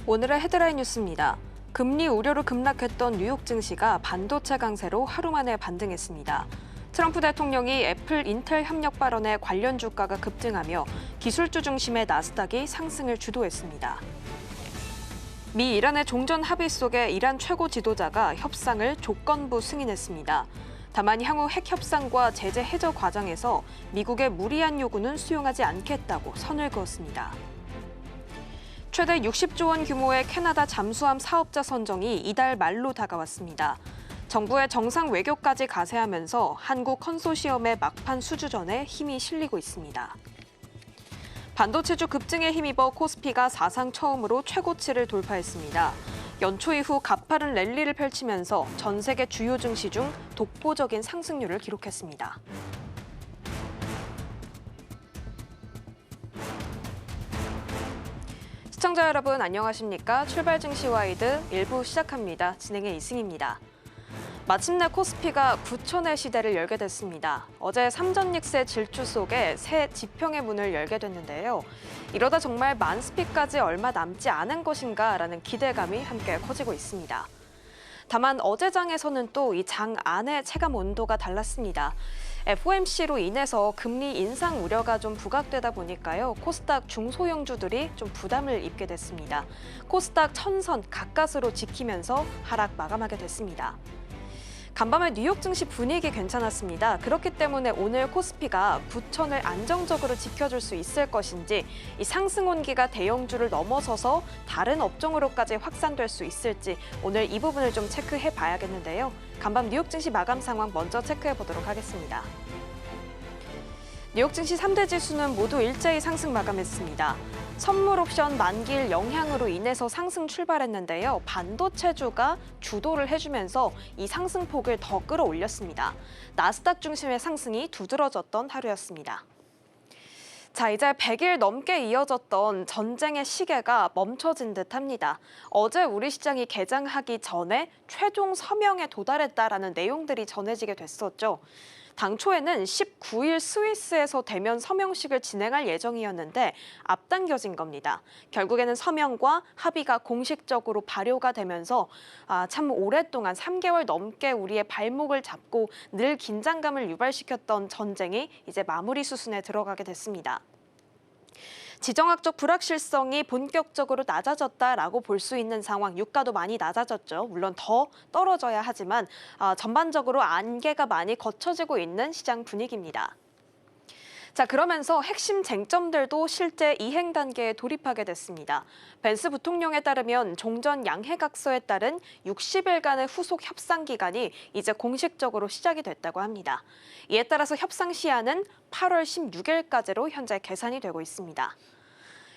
오늘의 헤드라인 뉴스입니다. 금리 우려로 급락했던 뉴욕 증시가 반도체 강세로 하루 만에 반등했습니다. 트럼프 대통령이 애플, 인텔 협력 발언에 관련 주가가 급등하며 기술주 중심의 나스닥이 상승을 주도했습니다. 미 이란의 종전 합의 속에 이란 최고 지도자가 협상을 조건부 승인했습니다. 다만 향후 핵 협상과 제재 해저 과정에서 미국의 무리한 요구는 수용하지 않겠다고 선을 그었습니다. 최대 60조 원 규모의 캐나다 잠수함 사업자 선정이 이달 말로 다가왔습니다. 정부의 정상 외교까지 가세하면서 한국 컨소시엄의 막판 수주전에 힘이 실리고 있습니다. 반도체주 급증에 힘입어 코스피가 사상 처음으로 최고치를 돌파했습니다. 연초 이후 가파른 랠리를 펼치면서 전 세계 주요 증시 중 독보적인 상승률을 기록했습니다. 시청자 여러분 안녕하십니까? 출발 증시 와이드 1부 시작합니다. 진행의 이승입니다. 마침내 코스피가 9천의 시대를 열게 됐습니다. 어제 삼전닉스의 질주 속에 새 지평의 문을 열게 됐는데요. 이러다 정말 만스피까지 얼마 남지 않은 것인가라는 기대감이 함께 커지고 있습니다. 다만 어제 장에서는 또 이 장 안의 체감 온도가 달랐습니다. FOMC로 인해서 금리 인상 우려가 좀 부각되다 보니까요. 코스닥 중소형주들이 좀 부담을 입게 됐습니다. 코스닥 1000선 가까스로 지키면서 하락 마감하게 됐습니다. 간밤에 뉴욕 증시 분위기 괜찮았습니다. 그렇기 때문에 오늘 코스피가 9천을 안정적으로 지켜줄 수 있을 것인지 이 상승 온기가 대형주를 넘어서서 다른 업종으로까지 확산될 수 있을지 오늘 이 부분을 좀 체크해 봐야겠는데요. 간밤 뉴욕 증시 마감 상황 먼저 체크해 보도록 하겠습니다. 뉴욕 증시 3대 지수는 모두 일제히 상승 마감했습니다. 선물 옵션 만기일 영향으로 인해서 상승 출발했는데요. 반도체주가 주도를 해주면서 이 상승폭을 더 끌어올렸습니다. 나스닥 중심의 상승이 두드러졌던 하루였습니다. 자, 이제 100일 넘게 이어졌던 전쟁의 시계가 멈춰진 듯합니다. 어제 우리 시장이 개장하기 전에 최종 서명에 도달했다라는 내용들이 전해지게 됐었죠. 당초에는 19일 스위스에서 대면 서명식을 진행할 예정이었는데 앞당겨진 겁니다. 결국에는 서명과 합의가 공식적으로 발효가 되면서 참 오랫동안 3개월 넘게 우리의 발목을 잡고 늘 긴장감을 유발시켰던 전쟁이 이제 마무리 수순에 들어가게 됐습니다. 지정학적 불확실성이 본격적으로 낮아졌다라고 볼 수 있는 상황, 유가도 많이 낮아졌죠. 물론 더 떨어져야 하지만 전반적으로 안개가 많이 걷혀지고 있는 시장 분위기입니다. 자, 그러면서 핵심 쟁점들도 실제 이행 단계에 돌입하게 됐습니다. 벤스 부통령에 따르면 종전 양해각서에 따른 60일간의 후속 협상 기간이 이제 공식적으로 시작이 됐다고 합니다. 이에 따라서 협상 시한은 8월 16일까지로 현재 계산이 되고 있습니다.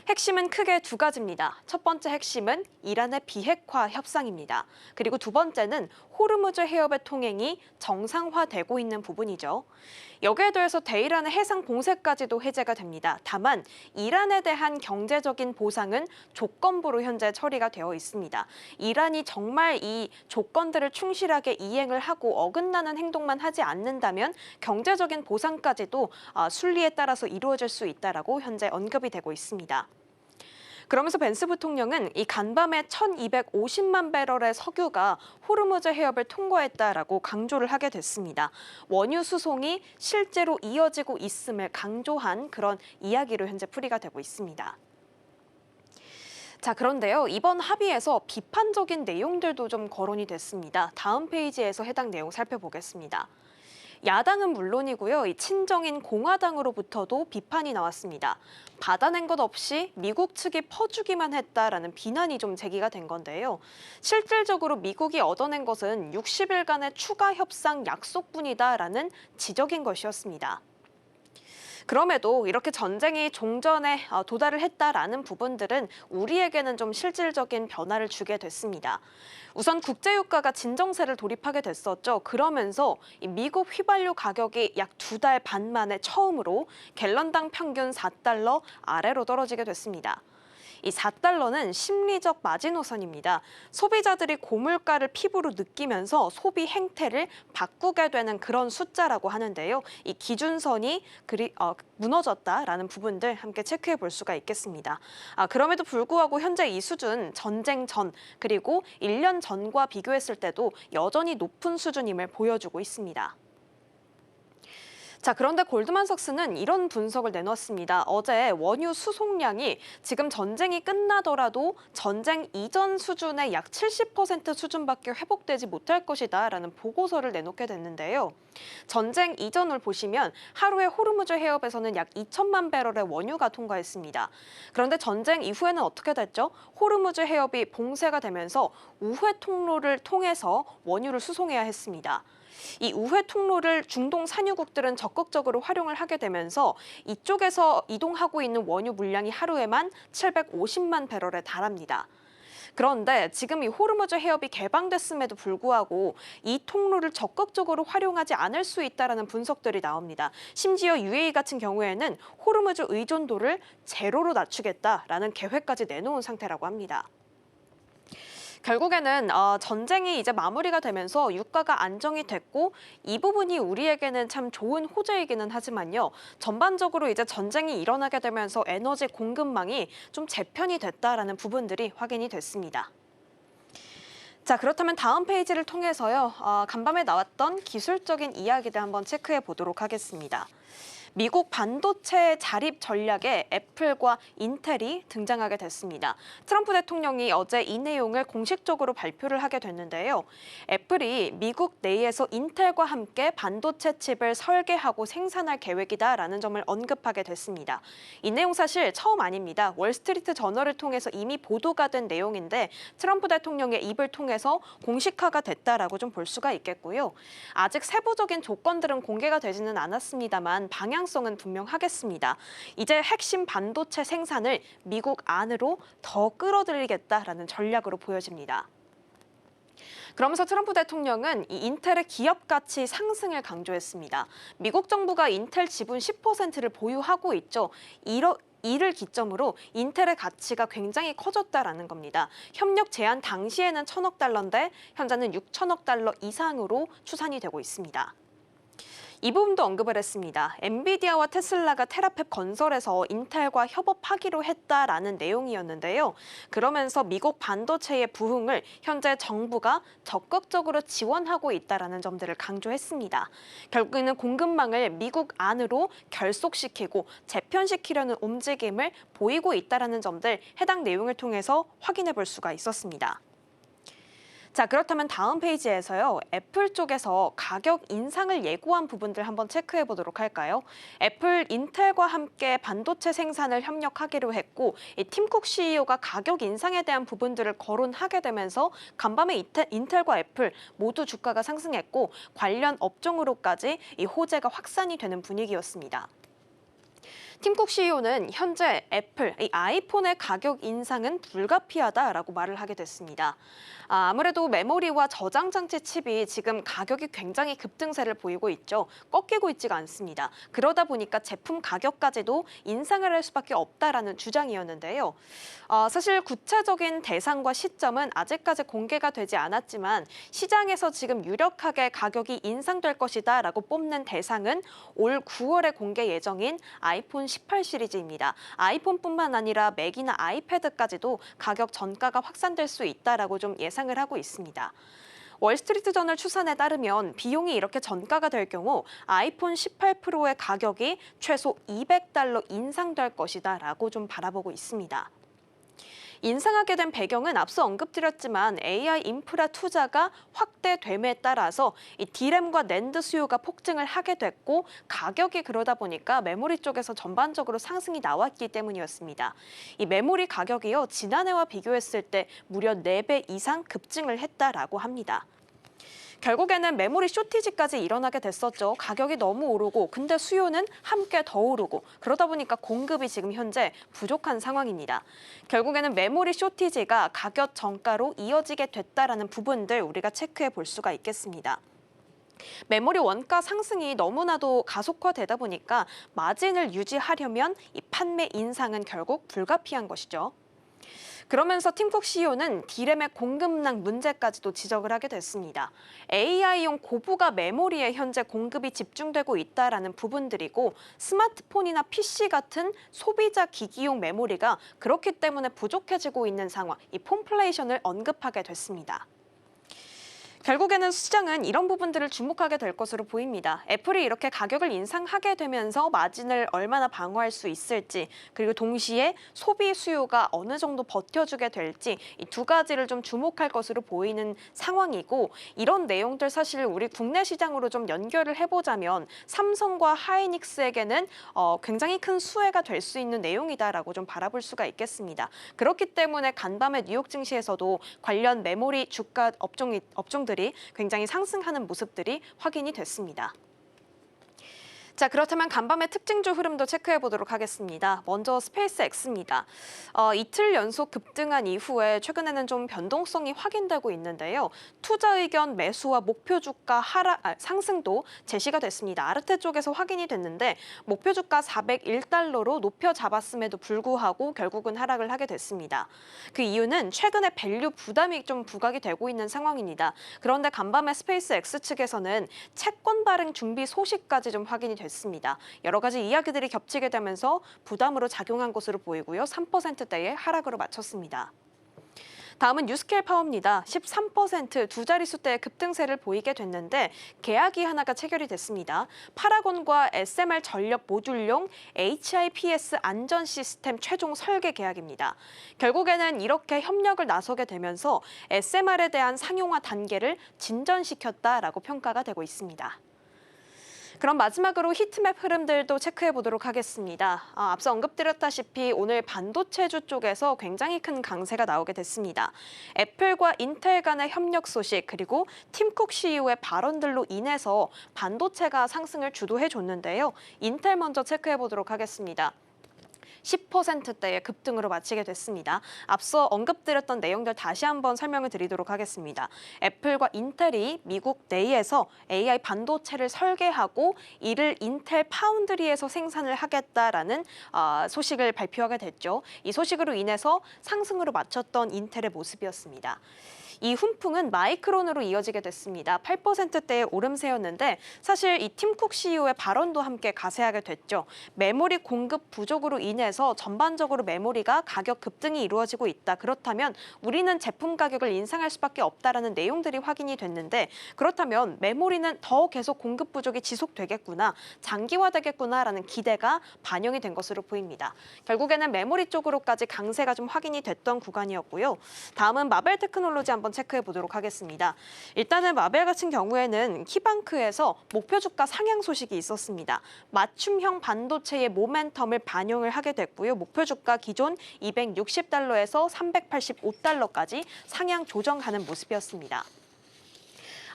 핵심은 크게 두 가지입니다. 첫 번째 핵심은 이란의 비핵화 협상입니다. 그리고 두 번째는 호르무즈 해협의 통행이 정상화되고 있는 부분이죠. 여기에 더해서 대이란의 해상 봉쇄까지도 해제가 됩니다. 다만 이란에 대한 경제적인 보상은 조건부로 현재 처리가 되어 있습니다. 이란이 정말 이 조건들을 충실하게 이행을 하고 어긋나는 행동만 하지 않는다면 경제적인 보상까지도 순리에 따라서 이루어질 수 있다라고 현재 언급이 되고 있습니다. 그러면서 벤스 부통령은 이 간밤에 1250만 배럴의 석유가 호르무즈 해협을 통과했다라고 강조를 하게 됐습니다. 원유 수송이 실제로 이어지고 있음을 강조한 그런 이야기로 현재 풀이가 되고 있습니다. 자, 그런데요. 이번 합의에서 비판적인 내용들도 좀 거론이 됐습니다. 다음 페이지에서 해당 내용 살펴보겠습니다. 야당은 물론이고요. 이 친정인 공화당으로부터도 비판이 나왔습니다. 받아낸 것 없이 미국 측이 퍼주기만 했다라는 비난이 좀 제기가 된 건데요. 실질적으로 미국이 얻어낸 것은 60일간의 추가 협상 약속뿐이다라는 지적인 것이었습니다. 그럼에도 이렇게 전쟁이 종전에 도달을 했다라는 부분들은 우리에게는 좀 실질적인 변화를 주게 됐습니다. 우선 국제유가가 진정세를 돌입하게 됐었죠. 그러면서 이 미국 휘발유 가격이 약 2달 반 만에 처음으로 갤런당 평균 4달러 아래로 떨어지게 됐습니다. 이 4달러는 심리적 마지노선입니다. 소비자들이 고물가를 피부로 느끼면서 소비 행태를 바꾸게 되는 그런 숫자라고 하는데요. 이 기준선이 무너졌다라는 부분들 함께 체크해 볼 수가 있겠습니다. 그럼에도 불구하고 현재 이 수준 전쟁 전 그리고 1년 전과 비교했을 때도 여전히 높은 수준임을 보여주고 있습니다. 자, 그런데 골드만삭스는 이런 분석을 내놨습니다. 어제 원유 수송량이 지금 전쟁이 끝나더라도 전쟁 이전 수준의 약 70% 수준밖에 회복되지 못할 것이다라는 보고서를 내놓게 됐는데요. 전쟁 이전을 보시면 하루에 호르무즈 해협에서는 약 2천만 배럴의 원유가 통과했습니다. 그런데 전쟁 이후에는 어떻게 됐죠? 호르무즈 해협이 봉쇄가 되면서 우회 통로를 통해서 원유를 수송해야 했습니다. 이 우회 통로를 중동 산유국들은 적극적으로 활용을 하게 되면서 이쪽에서 이동하고 있는 원유 물량이 하루에만 750만 배럴에 달합니다. 그런데 지금 이 호르무즈 해협이 개방됐음에도 불구하고 이 통로를 적극적으로 활용하지 않을 수 있다는 분석들이 나옵니다. 심지어 UAE 같은 경우에는 호르무즈 의존도를 제로로 낮추겠다라는 계획까지 내놓은 상태라고 합니다. 결국에는 전쟁이 이제 마무리가 되면서 유가가 안정이 됐고 이 부분이 우리에게는 참 좋은 호재이기는 하지만요. 전반적으로 이제 전쟁이 일어나게 되면서 에너지 공급망이 좀 재편이 됐다라는 부분들이 확인이 됐습니다. 자, 그렇다면 다음 페이지를 통해서요. 간밤에 나왔던 기술적인 이야기들 한번 체크해 보도록 하겠습니다. 미국 반도체 자립 전략에 애플과 인텔이 등장하게 됐습니다. 트럼프 대통령이 어제 이 내용을 공식적으로 발표를 하게 됐는데요. 애플이 미국 내에서 인텔과 함께 반도체 칩을 설계하고 생산할 계획이다라는 점을 언급하게 됐습니다. 이 내용 사실 처음 아닙니다. 월스트리트 저널을 통해서 이미 보도가 된 내용인데 트럼프 대통령의 입을 통해서 공식화가 됐다라고 좀 볼 수가 있겠고요. 아직 세부적인 조건들은 공개가 되지는 않았습니다만 방향성은 분명하겠습니다. 이제 핵심 반도체 생산을 미국 안으로 더 끌어들이겠다라는 전략으로 보여집니다. 그러면서 트럼프 대통령은 이 인텔의 기업 가치 상승을 강조했습니다. 미국 정부가 인텔 지분 10%를 보유하고 있죠. 이를 기점으로 인텔의 가치가 굉장히 커졌다라는 겁니다. 협력 제안 당시에는 1,000억 달러인데 현재는 6천억 달러 이상으로 추산이 되고 있습니다. 이 부분도 언급을 했습니다. 엔비디아와 테슬라가 테라팹 건설에서 인텔과 협업하기로 했다라는 내용이었는데요. 그러면서 미국 반도체의 부흥을 현재 정부가 적극적으로 지원하고 있다라는 점들을 강조했습니다. 결국에는 공급망을 미국 안으로 결속시키고 재편시키려는 움직임을 보이고 있다라는 점들 해당 내용을 통해서 확인해 볼 수가 있었습니다. 자, 그렇다면 다음 페이지에서요. 애플 쪽에서 가격 인상을 예고한 부분들 한번 체크해 보도록 할까요? 애플, 인텔과 함께 반도체 생산을 협력하기로 했고 이 팀쿡 CEO가 가격 인상에 대한 부분들을 거론하게 되면서 간밤에 인텔과 애플 모두 주가가 상승했고 관련 업종으로까지 이 호재가 확산이 되는 분위기였습니다. 팀쿡 CEO는 현재 애플, 이 아이폰의 가격 인상은 불가피하다라고 말을 하게 됐습니다. 아무래도 메모리와 저장 장치 칩이 지금 가격이 굉장히 급등세를 보이고 있죠. 꺾이고 있지가 않습니다. 그러다 보니까 제품 가격까지도 인상을 할 수밖에 없다라는 주장이었는데요. 사실 구체적인 대상과 시점은 아직까지 공개가 되지 않았지만 시장에서 지금 유력하게 가격이 인상될 것이다라고 뽑는 대상은 올 9월에 공개 예정인 아이폰 18 시리즈입니다. 아이폰뿐만 아니라 맥이나 아이패드까지도 가격 전가가 확산될 수 있다라고 좀 예상을 하고 있습니다. 월스트리트 저널 추산에 따르면 비용이 이렇게 전가가 될 경우 아이폰 18 프로의 가격이 최소 $200 인상될 것이다라고 좀 바라보고 있습니다. 인상하게 된 배경은 앞서 언급드렸지만 AI 인프라 투자가 확대됨에 따라서 이 D램과 낸드 수요가 폭증을 하게 됐고 가격이 그러다 보니까 메모리 쪽에서 전반적으로 상승이 나왔기 때문이었습니다. 이 메모리 가격이요, 지난해와 비교했을 때 무려 4배 이상 급증을 했다라고 합니다. 결국에는 메모리 쇼티지까지 일어나게 됐었죠. 가격이 너무 오르고 근데 수요는 함께 더 오르고 그러다 보니까 공급이 지금 현재 부족한 상황입니다. 결국에는 메모리 쇼티지가 가격 정가로 이어지게 됐다라는 부분들 우리가 체크해 볼 수가 있겠습니다. 메모리 원가 상승이 너무나도 가속화되다 보니까 마진을 유지하려면 이 판매 인상은 결국 불가피한 것이죠. 그러면서 팀쿡 CEO는 D램의 공급량 문제까지도 지적을 하게 됐습니다. AI용 고부가 메모리에 현재 공급이 집중되고 있다라는 부분들이고 스마트폰이나 PC 같은 소비자 기기용 메모리가 그렇기 때문에 부족해지고 있는 상황, 이 폼플레이션을 언급하게 됐습니다. 결국에는 시장은 이런 부분들을 주목하게 될 것으로 보입니다. 애플이 이렇게 가격을 인상하게 되면서 마진을 얼마나 방어할 수 있을지, 그리고 동시에 소비 수요가 어느 정도 버텨주게 될지 이 두 가지를 좀 주목할 것으로 보이는 상황이고, 이런 내용들 사실 우리 국내 시장으로 좀 연결을 해보자면 삼성과 하이닉스에게는 굉장히 큰 수혜가 될 수 있는 내용이다라고 좀 바라볼 수가 있겠습니다. 그렇기 때문에 간밤에 뉴욕 증시에서도 관련 메모리 주가 업종들이 굉장히 상승하는 모습들이 확인이 됐습니다. 자, 그렇다면 간밤의 특징주 흐름도 체크해 보도록 하겠습니다. 먼저 스페이스X입니다. 이틀 연속 급등한 이후에 최근에는 좀 변동성이 확인되고 있는데요. 투자 의견 매수와 목표 주가 상승도 제시가 됐습니다. 아르테 쪽에서 확인이 됐는데 목표 주가 401달러로 높여 잡았음에도 불구하고 결국은 하락을 하게 됐습니다. 그 이유는 최근에 밸류 부담이 좀 부각이 되고 있는 상황입니다. 그런데 간밤에 스페이스X 측에서는 채권 발행 준비 소식까지 좀 확인이 됐습니다. 여러 가지 이야기들이 겹치게 되면서 부담으로 작용한 것으로 보이고요. 3%대의 하락으로 마쳤습니다. 다음은 유스케일 파워입니다. 13% 두 자릿수대의 급등세를 보이게 됐는데 계약이 하나가 체결이 됐습니다. 파라곤과 SMR 전력 모듈용 HIPS 안전 시스템 최종 설계 계약입니다. 결국에는 이렇게 협력을 나서게 되면서 SMR에 대한 상용화 단계를 진전시켰다라고 평가가 되고 있습니다. 그럼 마지막으로 히트맵 흐름들도 체크해 보도록 하겠습니다. 앞서 언급드렸다시피 오늘 반도체주 쪽에서 굉장히 큰 강세가 나오게 됐습니다. 애플과 인텔 간의 협력 소식, 그리고 팀쿡 CEO의 발언들로 인해서 반도체가 상승을 주도해 줬는데요. 인텔 먼저 체크해 보도록 하겠습니다. 10%대의 급등으로 마치게 됐습니다. 앞서 언급드렸던 내용들 다시 한번 설명을 드리도록 하겠습니다. 애플과 인텔이 미국 내에서 AI 반도체를 설계하고 이를 인텔 파운드리에서 생산을 하겠다라는 소식을 발표하게 됐죠. 이 소식으로 인해서 상승으로 마쳤던 인텔의 모습이었습니다. 이 훈풍은 마이크론으로 이어지게 됐습니다. 8%대의 오름세였는데 사실 이 팀쿡 CEO의 발언도 함께 가세하게 됐죠. 메모리 공급 부족으로 인해서 전반적으로 메모리가 가격 급등이 이루어지고 있다. 그렇다면 우리는 제품 가격을 인상할 수밖에 없다라는 내용들이 확인이 됐는데, 그렇다면 메모리는 더 계속 공급 부족이 지속되겠구나, 장기화되겠구나라는 기대가 반영이 된 것으로 보입니다. 결국에는 메모리 쪽으로까지 강세가 좀 확인이 됐던 구간이었고요. 다음은 마벨 테크놀로지 한번 체크해 보도록 하겠습니다. 일단은 마벨 같은 경우에는 키방크에서 목표 주가 상향 소식이 있었습니다. 맞춤형 반도체의 모멘텀을 반영을 하게 됐고요. 목표 주가 기존 260달러에서 385달러까지 상향 조정하는 모습이었습니다.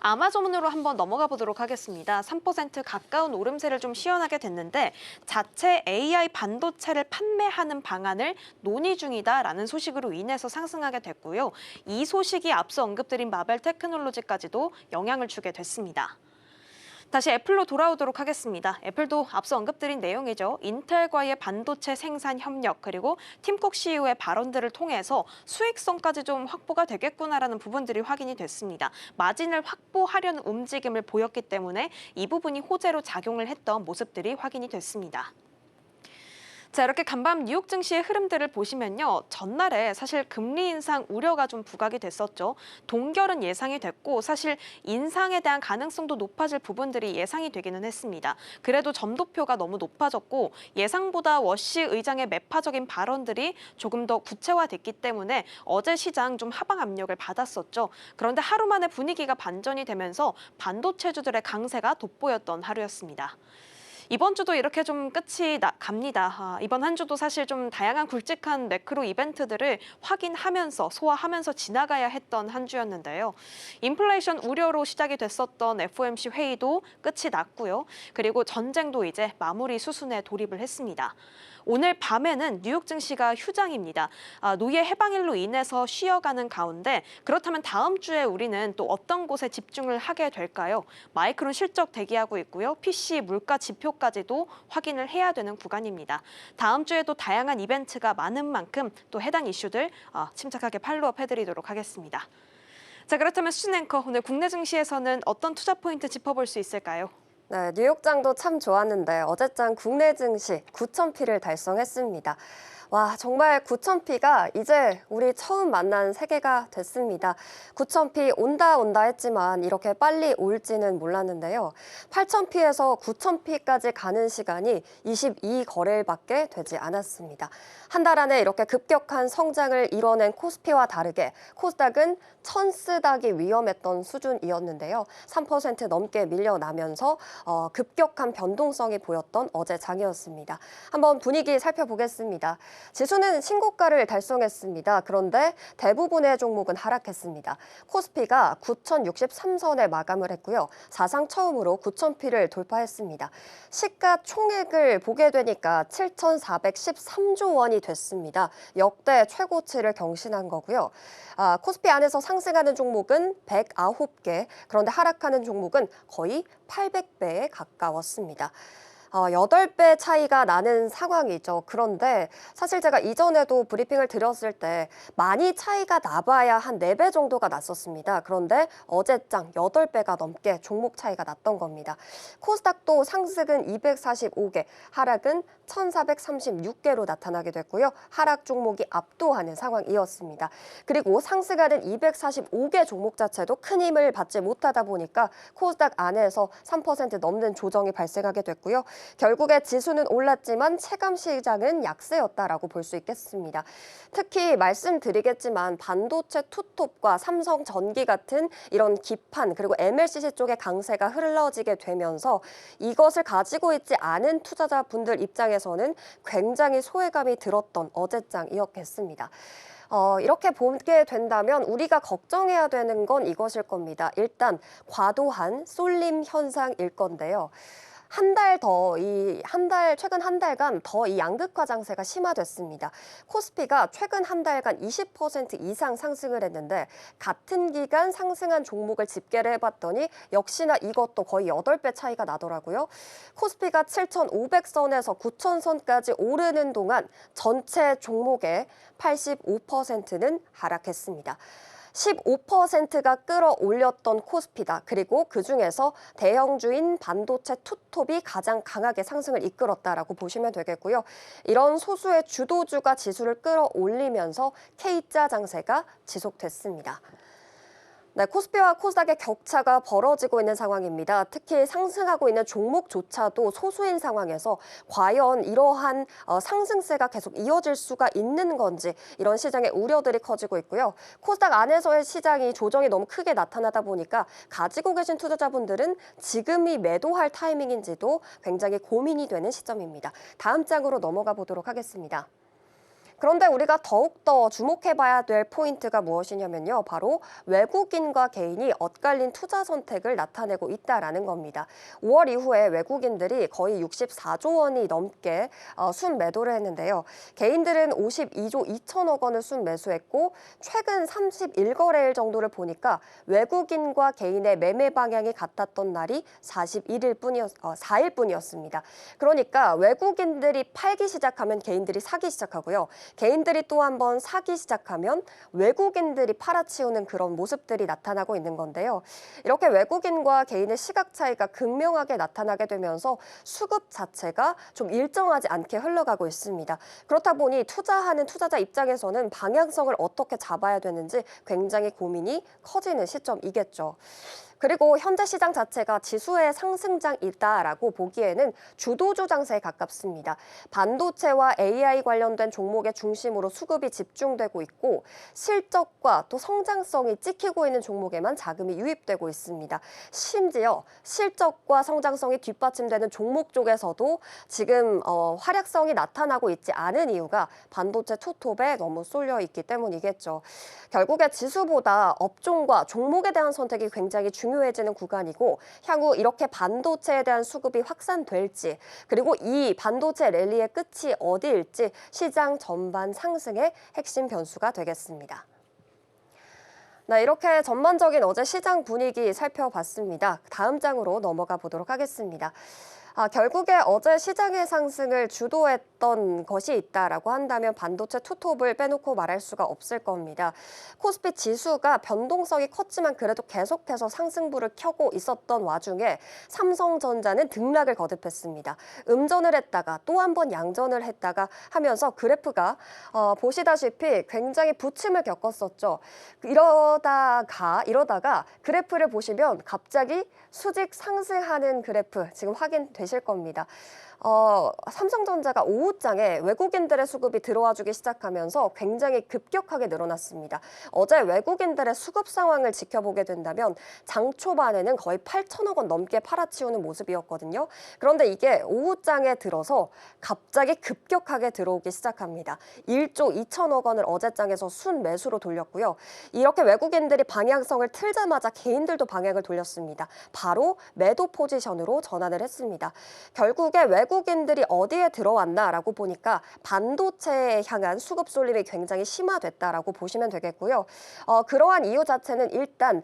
아마존으로 한번 넘어가 보도록 하겠습니다. 3% 가까운 오름세를 좀 시연하게 됐는데 자체 AI 반도체를 판매하는 방안을 논의 중이다라는 소식으로 인해서 상승하게 됐고요. 이 소식이 앞서 언급드린 마벨 테크놀로지까지도 영향을 주게 됐습니다. 다시 애플로 돌아오도록 하겠습니다. 애플도 앞서 언급드린 내용이죠. 인텔과의 반도체 생산 협력, 그리고 팀쿡 CEO의 발언들을 통해서 수익성까지 좀 확보가 되겠구나라는 부분들이 확인이 됐습니다. 마진을 확보하려는 움직임을 보였기 때문에 이 부분이 호재로 작용을 했던 모습들이 확인이 됐습니다. 자, 이렇게 간밤 뉴욕 증시의 흐름들을 보시면요. 전날에 사실 금리 인상 우려가 좀 부각이 됐었죠. 동결은 예상이 됐고 사실 인상에 대한 가능성도 높아질 부분들이 예상이 되기는 했습니다. 그래도 점도표가 너무 높아졌고 예상보다 워시 의장의 매파적인 발언들이 조금 더 구체화됐기 때문에 어제 시장 좀 하방 압력을 받았었죠. 그런데 하루 만에 분위기가 반전이 되면서 반도체주들의 강세가 돋보였던 하루였습니다. 이번 주도 이렇게 좀 끝이 갑니다. 이번 한 주도 사실 좀 다양한 굵직한 매크로 이벤트들을 확인하면서 소화하면서 지나가야 했던 한 주였는데요. 인플레이션 우려로 시작이 됐었던 FOMC 회의도 끝이 났고요. 그리고 전쟁도 이제 마무리 수순에 돌입을 했습니다. 오늘 밤에는 뉴욕 증시가 휴장입니다. 노예 해방일로 인해서 쉬어가는 가운데 그렇다면 다음 주에 우리는 또 어떤 곳에 집중을 하게 될까요? 마이크론 실적 대기하고 있고요. PC 물가 지표까지도 확인을 해야 되는 구간입니다. 다음 주에도 다양한 이벤트가 많은 만큼 또 해당 이슈들 침착하게 팔로업 해드리도록 하겠습니다. 자, 그렇다면 수진 앵커, 오늘 국내 증시에서는 어떤 투자 포인트 짚어볼 수 있을까요? 네, 뉴욕장도 참 좋았는데 어제장 국내 증시 9,000피를 달성했습니다. 와, 정말 9,000피가 이제 우리 처음 만난 세계가 됐습니다. 9,000피 온다 했지만 이렇게 빨리 올지는 몰랐는데요. 8,000피에서 9,000피까지 가는 시간이 22거래일밖에 되지 않았습니다. 한 달 안에 이렇게 급격한 성장을 이뤄낸 코스피와 다르게 코스닥은 천스닥이 위험했던 수준이었는데요. 3% 넘게 밀려나면서 급격한 변동성이 보였던 어제 장이었습니다. 한번 분위기 살펴보겠습니다. 지수는 신고가를 달성했습니다. 그런데 대부분의 종목은 하락했습니다. 코스피가 9,063선에 마감을 했고요. 사상 처음으로 9,000피를 돌파했습니다. 시가 총액을 보게 되니까 7,413조 원이 됐습니다. 역대 최고치를 경신한 거고요. 코스피 안에서 상승하는 종목은 109개, 그런데 하락하는 종목은 거의 800배에 가까웠습니다. 8배 차이가 나는 상황이죠. 그런데 사실 제가 이전에도 브리핑을 드렸을 때 많이 차이가 나봐야 한 4배 정도가 났었습니다. 그런데 어제장 8배가 넘게 종목 차이가 났던 겁니다. 코스닥도 상승은 245개, 하락은 1,436개로 나타나게 됐고요. 하락 종목이 압도하는 상황이었습니다. 그리고 상승하는 245개 종목 자체도 큰 힘을 받지 못하다 보니까 코스닥 안에서 3% 넘는 조정이 발생하게 됐고요. 결국에 지수는 올랐지만 체감 시장은 약세였다라고 볼 수 있겠습니다. 특히 말씀드리겠지만 반도체 투톱과 삼성전기 같은 이런 기판 그리고 MLCC 쪽의 강세가 흘러지게 되면서 이것을 가지고 있지 않은 투자자분들 입장에서는 굉장히 소외감이 들었던 어제장이었겠습니다. 이렇게 보게 된다면 우리가 걱정해야 되는 건 이것일 겁니다. 일단 과도한 쏠림 현상일 건데요. 최근 한 달간 더 이 양극화 장세가 심화됐습니다. 코스피가 최근 한 달간 20% 이상 상승을 했는데 같은 기간 상승한 종목을 집계를 해봤더니 역시나 이것도 거의 8배 차이가 나더라고요. 코스피가 7,500선에서 9,000선까지 오르는 동안 전체 종목의 85%는 하락했습니다. 15%가 끌어올렸던 코스피다. 그리고 그중에서 대형주인 반도체 투톱이 가장 강하게 상승을 이끌었다라고 보시면 되겠고요. 이런 소수의 주도주가 지수를 끌어올리면서 K자 장세가 지속됐습니다. 네, 코스피와 코스닥의 격차가 벌어지고 있는 상황입니다. 특히 상승하고 있는 종목조차도 소수인 상황에서 과연 이러한 상승세가 계속 이어질 수가 있는 건지 이런 시장의 우려들이 커지고 있고요. 코스닥 안에서의 시장이 조정이 너무 크게 나타나다 보니까 가지고 계신 투자자분들은 지금이 매도할 타이밍인지도 굉장히 고민이 되는 시점입니다. 다음 장으로 넘어가 보도록 하겠습니다. 그런데 우리가 더욱더 주목해봐야 될 포인트가 무엇이냐면요. 바로 외국인과 개인이 엇갈린 투자 선택을 나타내고 있다라는 겁니다. 5월 이후에 외국인들이 거의 64조 원이 넘게 순매도를 했는데요. 개인들은 52조 2천억 원을 순매수했고 최근 31거래일 정도를 보니까 외국인과 개인의 매매 방향이 같았던 날이 4일뿐이었습니다. 그러니까 외국인들이 팔기 시작하면 개인들이 사기 시작하고요. 개인들이 또 한 번 사기 시작하면 외국인들이 팔아치우는 그런 모습들이 나타나고 있는 건데요. 이렇게 외국인과 개인의 시각 차이가 극명하게 나타나게 되면서 수급 자체가 좀 일정하지 않게 흘러가고 있습니다. 그렇다 보니 투자하는 투자자 입장에서는 방향성을 어떻게 잡아야 되는지 굉장히 고민이 커지는 시점이겠죠. 그리고 현재 시장 자체가 지수의 상승장이다라고 보기에는 주도주 장세에 가깝습니다. 반도체와 AI 관련된 종목의 중심으로 수급이 집중되고 있고 실적과 또 성장성이 찍히고 있는 종목에만 자금이 유입되고 있습니다. 심지어 실적과 성장성이 뒷받침되는 종목 쪽에서도 지금 활약성이 나타나고 있지 않은 이유가 반도체 투톱에 너무 쏠려 있기 때문이겠죠. 결국에 지수보다 업종과 종목에 대한 선택이 굉장히 중요합니다. 중요해지는 구간이고 향후 이렇게 반도체에 대한 수급이 확산될지 그리고 이 반도체 랠리의 끝이 어디일지 시장 전반 상승의 핵심 변수가 되겠습니다. 네, 이렇게 전반적인 어제 시장 분위기 살펴봤습니다. 다음 장으로 넘어가 보도록 하겠습니다. 결국에 어제 시장의 상승을 주도했던 것이 있다라고 한다면 반도체 투톱을 빼놓고 말할 수가 없을 겁니다. 코스피 지수가 변동성이 컸지만 그래도 계속해서 상승부를 켜고 있었던 와중에 삼성전자는 등락을 거듭했습니다. 음전을 했다가 또 한 번 양전을 했다가 하면서 그래프가 보시다시피 굉장히 부침을 겪었었죠. 이러다가 그래프를 보시면 갑자기 수직 상승하는 그래프 지금 확인되실 겁니다. 삼성전자가 오후장에 외국인들의 수급이 들어와주기 시작하면서 굉장히 급격하게 늘어났습니다. 어제 외국인들의 수급 상황을 지켜보게 된다면 장 초반에는 거의 8천억 원 넘게 팔아치우는 모습이었거든요. 그런데 이게 오후장에 들어서 갑자기 급격하게 들어오기 시작합니다. 1조 2천억 원을 어제장에서 순매수로 돌렸고요. 이렇게 외국인들이 방향성을 틀자마자 개인들도 방향을 돌렸습니다. 바로 매도 포지션으로 전환을 했습니다. 결국에 외국인들이 어디에 들어왔나라고 보니까 반도체에 향한 수급 쏠림이 굉장히 심화됐다라고 보시면 되겠고요. 그러한 이유 자체는 일단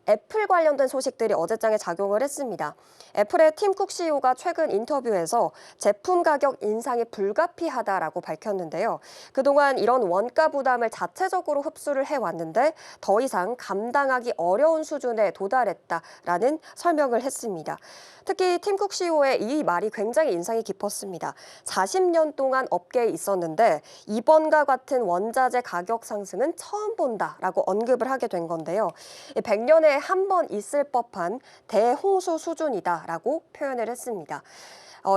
애플 관련된 소식들이 어제장에 작용을 했습니다. 애플의 팀 쿡 CEO가 최근 인터뷰에서 제품 가격 인상이 불가피하다라고 밝혔는데요. 그동안 이런 원가 부담을 자체적으로 흡수를 해왔는데 더 이상 감당하기 어려운 수준에 도달했다라는 설명을 했습니다. 특히 팀 쿡 CEO의 이 말이 굉장히 인상이 깊었습니다. 40년 동안 업계에 있었는데 이번과 같은 원자재 가격 상승은 처음 본다라고 언급을 하게 된 건데요. 100년에 한 번 있을 법한 대홍수 수준이다라고 표현을 했습니다.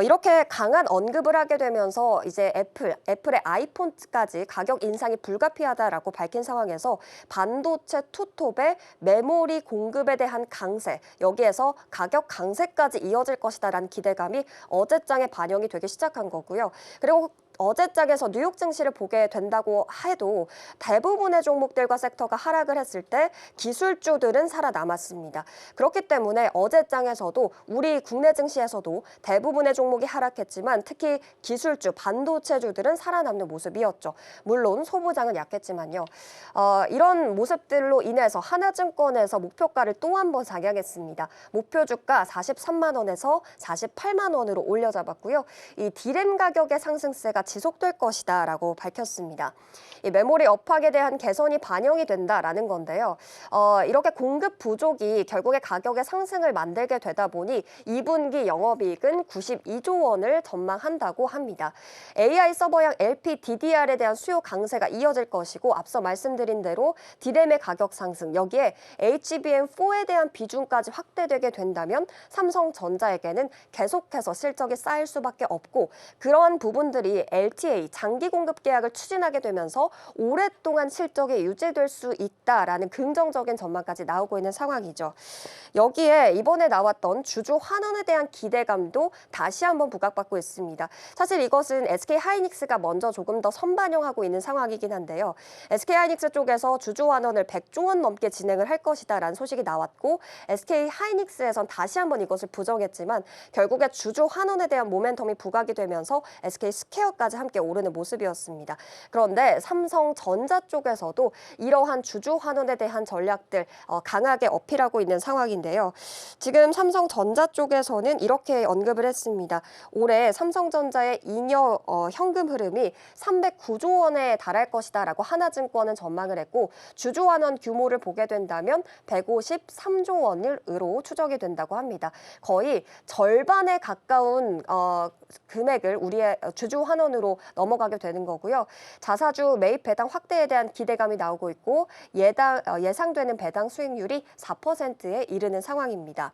이렇게 강한 언급을 하게 되면서 이제 애플의 아이폰까지 가격 인상이 불가피하다라고 밝힌 상황에서 반도체 투톱의 메모리 공급에 대한 강세, 여기에서 가격 강세까지 이어질 것이다라는 기대감이 어제장에 반영이 되기 시작한 거고요. 그리고 어제장에서 뉴욕 증시를 보게 된다고 해도 대부분의 종목들과 섹터가 하락을 했을 때 기술주들은 살아남았습니다. 그렇기 때문에 어제장에서도 우리 국내 증시에서도 대부분의 종목이 하락했지만 특히 기술주, 반도체주들은 살아남는 모습이었죠. 물론 소부장은 약했지만요. 이런 모습들로 인해서 하나증권에서 목표가를 또 한 번 상향했습니다. 목표 주가 43만 원에서 48만 원으로 올려잡았고요. 이 디램 가격의 상승세가 지속될 것이다라고 밝혔습니다. 이 메모리 업황에 대한 개선이 반영이 된다라는 건데요. 이렇게 공급 부족이 결국에 가격의 상승을 만들게 되다 보니 2분기 영업이익은 92조 원을 전망한다고 합니다. AI 서버형 LPDDR에 대한 수요 강세가 이어질 것이고 앞서 말씀드린 대로 디램의 가격 상승, 여기에 HBM4에 대한 비중까지 확대되게 된다면 삼성전자에게는 계속해서 실적이 쌓일 수밖에 없고 그러한 부분들이 LTA, 장기 공급 계약을 추진하게 되면서 오랫동안 실적이 유지될 수 있다라는 긍정적인 전망까지 나오고 있는 상황이죠. 여기에 이번에 나왔던 주주 환원에 대한 기대감도 다시 한번 부각받고 있습니다. 사실 이것은 SK하이닉스가 먼저 조금 더 선반영하고 있는 상황이긴 한데요. SK하이닉스 쪽에서 주주 환원을 100조 원 넘게 진행을 할 것이다라는 소식이 나왔고 SK하이닉스에선 다시 한번 이것을 부정했지만 결국에 주주 환원에 대한 모멘텀이 부각이 되면서 SK스퀘어까지 함께 오르는 모습이었습니다. 그런데 삼성전자 쪽에서도 이러한 주주 환원에 대한 전략들 강하게 어필하고 있는 상황인데요. 지금 삼성전자 쪽에서는 이렇게 언급을 했습니다. 올해 삼성전자의 잉여 현금 흐름이 309조 원에 달할 것이다라고 하나증권은 전망을 했고 주주 환원 규모를 보게 된다면 153조 원으로 추정이 된다고 합니다. 거의 절반에 가까운 금액을 우리의 주주 환원으로 넘어가게 되는 거고요. 자사주 매입 배당 확대에 대한 기대감이 나오고 있고 예상되는 배당 수익률이 4%에 이르는 상황입니다.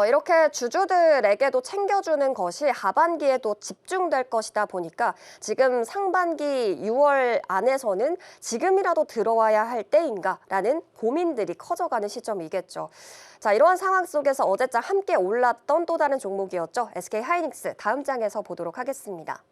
이렇게 주주들에게도 챙겨주는 것이 하반기에도 집중될 것이다 보니까 지금 상반기 6월 안에서는 지금이라도 들어와야 할 때인가라는 고민들이 커져가는 시점이겠죠. 자, 이러한 상황 속에서 어제장 함께 올랐던 또 다른 종목이었죠. SK하이닉스 다음 장에서 보도록 하겠습니다.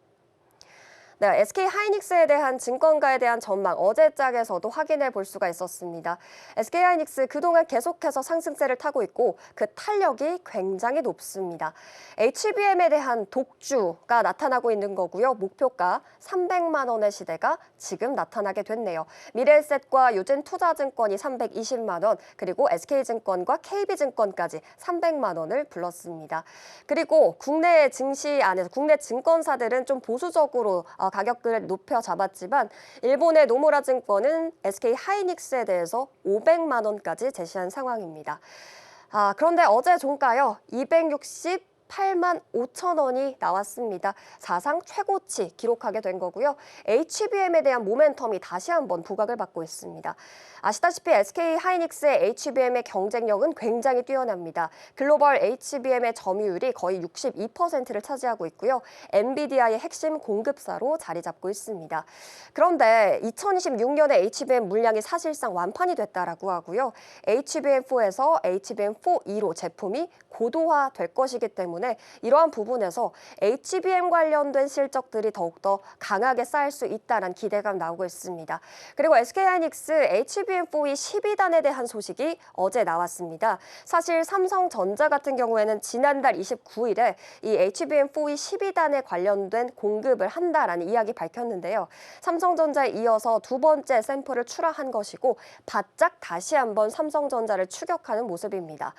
네, SK 하이닉스에 대한 증권가에 대한 전망 어제장에서도 확인해 볼 수가 있었습니다. SK 하이닉스 그동안 계속해서 상승세를 타고 있고 그 탄력이 굉장히 높습니다. HBM에 대한 독주가 나타나고 있는 거고요. 목표가 300만 원의 시대가 지금 나타나게 됐네요. 미래에셋과 유진투자증권이 320만 원, 그리고 SK증권과 KB증권까지 300만 원을 불렀습니다. 그리고 국내 증시 안에서 국내 증권사들은 좀 보수적으로 가격을 높여 잡았지만 일본의 노무라 증권은 SK 하이닉스에 대해서 500만 원까지 제시한 상황입니다. 그런데 어제 종가요. 268만 5천 원이 나왔습니다. 사상 최고치 기록하게 된 거고요. HBM에 대한 모멘텀이 다시 한번 부각을 받고 있습니다. 아시다시피 SK 하이닉스의 HBM의 경쟁력은 굉장히 뛰어납니다. 글로벌 HBM의 점유율이 거의 62%를 차지하고 있고요. 엔비디아의 핵심 공급사로 자리 잡고 있습니다. 그런데 2026년에 HBM 물량이 사실상 완판이 됐다라고 하고요. HBM4에서 HBM4E로 제품이 고도화될 것이기 때문에 이러한 부분에서 HBM 관련된 실적들이 더욱더 강하게 쌓일 수 있다는 기대감 나오고 있습니다. 그리고 SK하이닉스 HBM4E 12단에 대한 소식이 어제 나왔습니다. 사실 삼성전자 같은 경우에는 지난달 29일에 이 HBM4E 12단에 관련된 공급을 한다라는 이야기 밝혔는데요. 삼성전자에 이어서 두 번째 샘플을 출하한 것이고 바짝 다시 한번 삼성전자를 추격하는 모습입니다.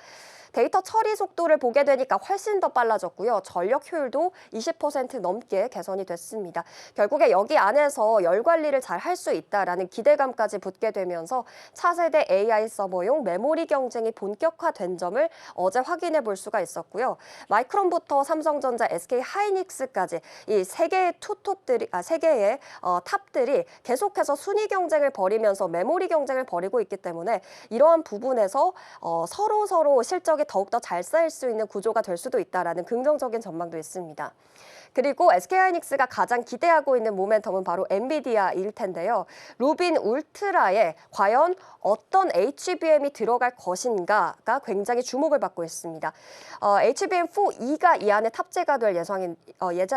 데이터 처리 속도를 보게 되니까 훨씬 더 빨라졌고요. 전력 효율도 20% 넘게 개선이 됐습니다. 결국에 여기 안에서 열 관리를 잘 할 수 있다라는 기대감까지 붙게 되면서 차세대 AI 서버용 메모리 경쟁이 본격화된 점을 어제 확인해 볼 수가 있었고요. 마이크론부터 삼성전자, SK 하이닉스까지 이 세 개의 세 개의 탑들이 계속해서 순위 경쟁을 벌이면서 메모리 경쟁을 벌이고 있기 때문에 이러한 부분에서 서로 실적이 더욱더 잘 쌓일 수 있는 구조가 될 수도 있다라는 긍정적인 전망도 있습니다. 그리고 SK하이닉스가 가장 기대하고 있는 모멘텀은 바로 엔비디아일 텐데요. 루빈 울트라에 과연 어떤 HBM이 들어갈 것인가가 굉장히 주목을 받고 있습니다. HBM4E가 이 안에 탑재가 될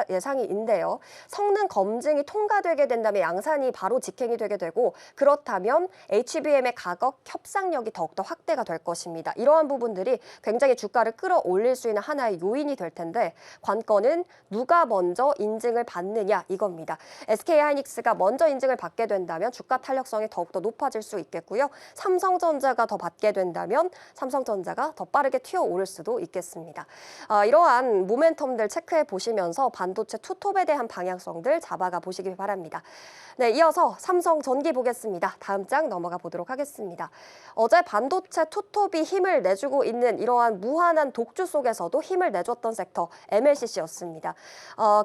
예상인데요. 성능 검증이 통과되게 된다면 양산이 바로 직행이 되게 되고 그렇다면 HBM의 가격 협상력이 더욱더 확대가 될 것입니다. 이러한 부분들이 굉장히 주가를 끌어올릴 수 있는 하나의 요인이 될 텐데 관건은 누가 먼저 인증을 받느냐 이겁니다. SK하이닉스가 먼저 인증을 받게 된다면 주가 탄력성이 더욱더 높아질 수 있겠고요. 삼성전자가 더 받게 된다면 삼성전자가 더 빠르게 튀어오를 수도 있겠습니다. 이러한 모멘텀들 체크해 보시면서 반도체 투톱에 대한 방향성들 잡아가 보시기 바랍니다. 네, 이어서 삼성전기 보겠습니다. 다음 장 넘어가 보도록 하겠습니다. 어제 반도체 투톱이 힘을 내주고 있는 이러한 무한한 독주 속에서도 힘을 내줬던 섹터 MLCC였습니다.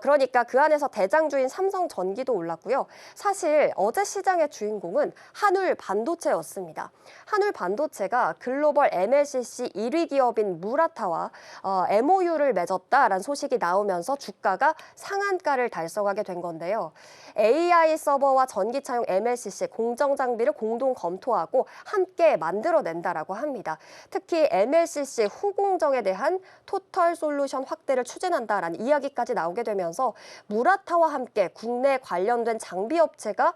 그러니까 그 안에서 대장주인 삼성전기도 올랐고요. 사실 어제 시장의 주인공은 한울 반도체였습니다. 한울 반도체가 글로벌 MLCC 1위 기업인 무라타와 MOU를 맺었다라는 소식이 나오면서 주가가 상한가를 달성하게 된 건데요. AI 서버와 전기차용 MLCC 공정 장비를 공동 검토하고 함께 만들어낸다라고 합니다. 특히 MLCC 후공정에 대한 토털 솔루션 확대를 추진한다라는 이야기까지 나오게 되면서 무라타와 함께 국내 관련된 장비 업체가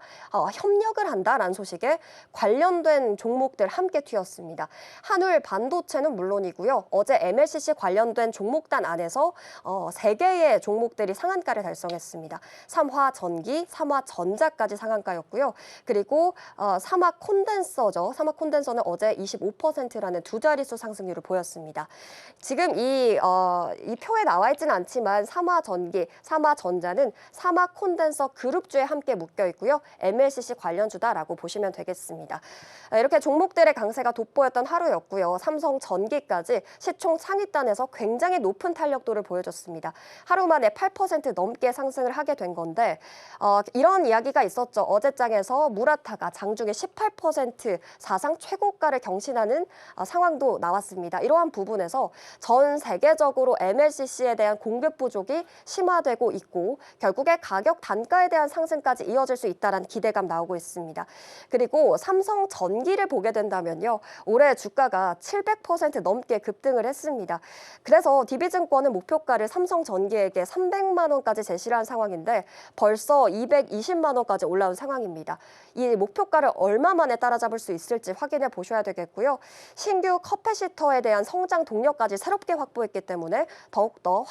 협력을 한다라는 소식에 관련된 종목들 함께 튀었습니다. 한울 반도체는 물론이고요. 어제 MLCC 관련된 종목단 안에서 3개의 종목들이 상한가를 달성했습니다. 삼화전기, 삼화전자까지 상한가였고요. 그리고 삼화콘덴서죠. 삼화콘덴서는 어제 25%라는 두 자릿수 상승률을 보였습니다. 지금 이 표에 나와 있지는 않지만 삼화전기, 삼화전자는 삼화콘덴서 그룹주에 함께 묶여 있고요. MLCC 관련주다라고 보시면 되겠습니다. 이렇게 종목들의 강세가 돋보였던 하루였고요. 삼성전기까지 시총 상위단에서 굉장히 높은 탄력도를 보여줬습니다. 하루 만에 8% 넘게 상승을 하게 된 건데 이런 이야기가 있었죠. 어제장에서 무라타가 장중에 18% 사상 최고가를 경신하는 상황도 나왔습니다. 이러한 부분에서 전 세계적으로 MLCC에 대한 공급 부족이 심한 심화되고 있고 결국에 가격 단가에 대한 상승까지 이어질 수 있다는 기대감 나오고 있습니다. 그리고 삼성전기를 보게 된다면요. 올해 주가가 700% 넘게 급등을 했습니다. 그래서 DB증권은 목표가를 삼성전기에게 300만 원까지 제시를 한 상황인데 벌써 220만 원까지 올라온 상황입니다. 이 목표가를 얼마 만에 따라잡을 수 있을지 확인해 보셔야 되겠고요. 신규 커패시터에 대한 성장 동력까지 새롭게 확보했기 때문에 더욱더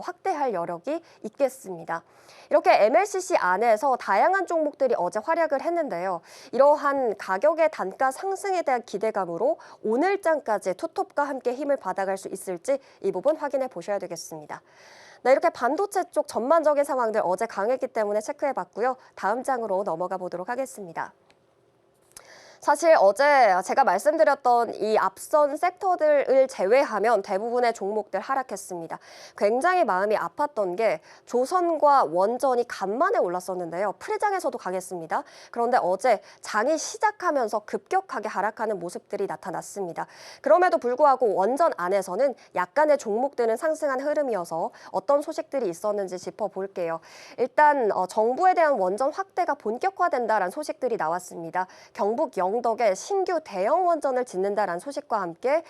확대할 여력이 있겠습니다. 이렇게 MLCC 안에서 다양한 종목들이 어제 활약을 했는데요. 이러한 가격의 단가 상승에 대한 기대감으로 오늘장까지 투톱과 함께 힘을 받아갈 수 있을지 이 부분 확인해 보셔야 되겠습니다. 네, 이렇게 반도체 쪽 전반적인 상황들 어제 강했기 때문에 체크해봤고요. 다음 장으로 넘어가 보도록 하겠습니다. 사실 어제 제가 말씀드렸던 이 앞선 섹터들을 제외하면 대부분의 종목들 하락했습니다. 굉장히 마음이 아팠던 게 조선과 원전이 간만에 올랐었는데요. 프리장에서도 강했습니다. 그런데 어제 장이 시작하면서 급격하게 하락하는 모습들이 나타났습니다. 그럼에도 불구하고 원전 안에서는 약간의 종목들은 상승한 흐름이어서 어떤 소식들이 있었는지 짚어볼게요. 일단 정부에 대한 원전 확대가 본격화된다라는 소식들이 나왔습니다. 경북 영덕에 신규 대형 원전을 짓는다라는 소식과 함께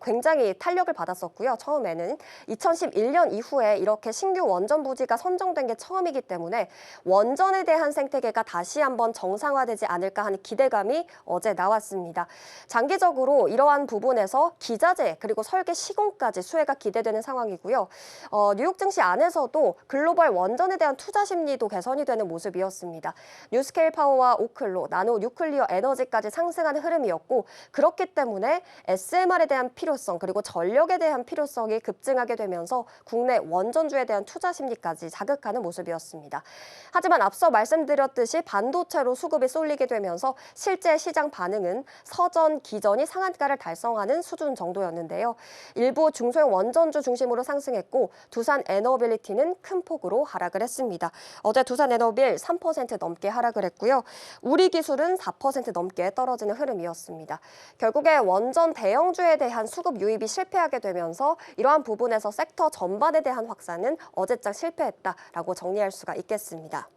굉장히 탄력을 받았었고요. 처음에는 2011년 이후에 이렇게 신규 원전 부지가 선정된 게 처음이기 때문에 원전에 대한 생태계가 다시 한번 정상화되지 않을까 하는 기대감이 어제 나왔습니다. 장기적으로 이러한 부분에서 기자재 그리고 설계 시공까지 수혜가 기대되는 상황이고요. 뉴욕 증시 안에서도 글로벌 원전에 대한 투자 심리도 개선이 되는 모습이었습니다. 뉴스케일 파워와 오클로, 나노 뉴클리어 에너지까지 상승하는 흐름이었고 그렇기 때문에 SMR에 대한 필요성 그리고 전력에 대한 필요성이 급증하게 되면서 국내 원전주에 대한 투자 심리까지 자극하는 모습이었습니다. 하지만 앞서 말씀드렸듯이 반도체로 수급이 쏠리게 되면서 실제 시장 반응은 서전, 기전이 상한가를 달성하는 수준 정도였는데요. 일부 중소형 원전주 중심으로 상승했고 두산 에너빌리티는 큰 폭으로 하락을 했습니다. 어제 두산 에너빌 3% 넘게 하락을 했고요. 우리기술은 4% 넘게 떨어지는 흐름이었습니다. 결국에 원전 대형주에 대한 수급 유입이 실패하게 되면서 이러한 부분에서 섹터 전반에 대한 확산은 어제장 실패했다라고 정리할 수가 있겠습니다.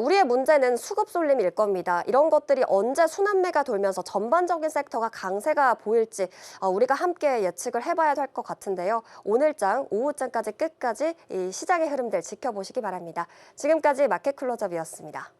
우리의 문제는 수급 쏠림일 겁니다. 이런 것들이 언제 순환매가 돌면서 전반적인 섹터가 강세가 보일지 우리가 함께 예측을 해봐야 될 것 같은데요. 오늘장, 오후장까지 끝까지 이 시장의 흐름들 지켜보시기 바랍니다. 지금까지 마켓 클로즈업이었습니다.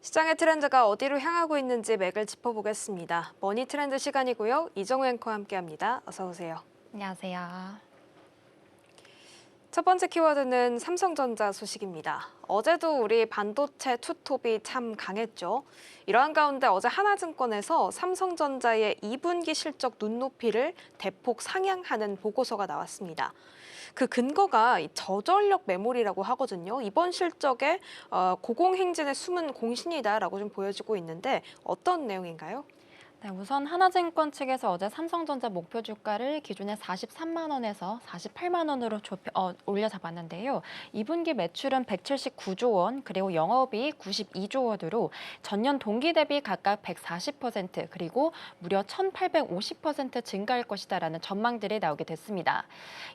시장의 트렌드가 어디로 향하고 있는지 맥을 짚어보겠습니다. 머니 트렌드 시간이고요. 이정우 앵커와 함께합니다. 어서 오세요. 안녕하세요. 첫 번째 키워드는 삼성전자 소식입니다. 어제도 우리 반도체 투톱이 참 강했죠. 이러한 가운데 어제 하나증권에서 삼성전자의 2분기 실적 눈높이를 대폭 상향하는 보고서가 나왔습니다. 그 근거가 저전력 메모리라고 하거든요. 이번 실적에 고공행진의 숨은 공신이다라고 좀 보여지고 있는데 어떤 내용인가요? 네, 우선 하나증권 측에서 어제 삼성전자 목표 주가를 기존의 43만 원에서 48만 원으로 올려잡았는데요. 2분기 매출은 179조 원, 그리고 영업이익 92조 원으로 전년 동기 대비 각각 140% 그리고 무려 1,850% 증가할 것이다라는 전망들이 나오게 됐습니다.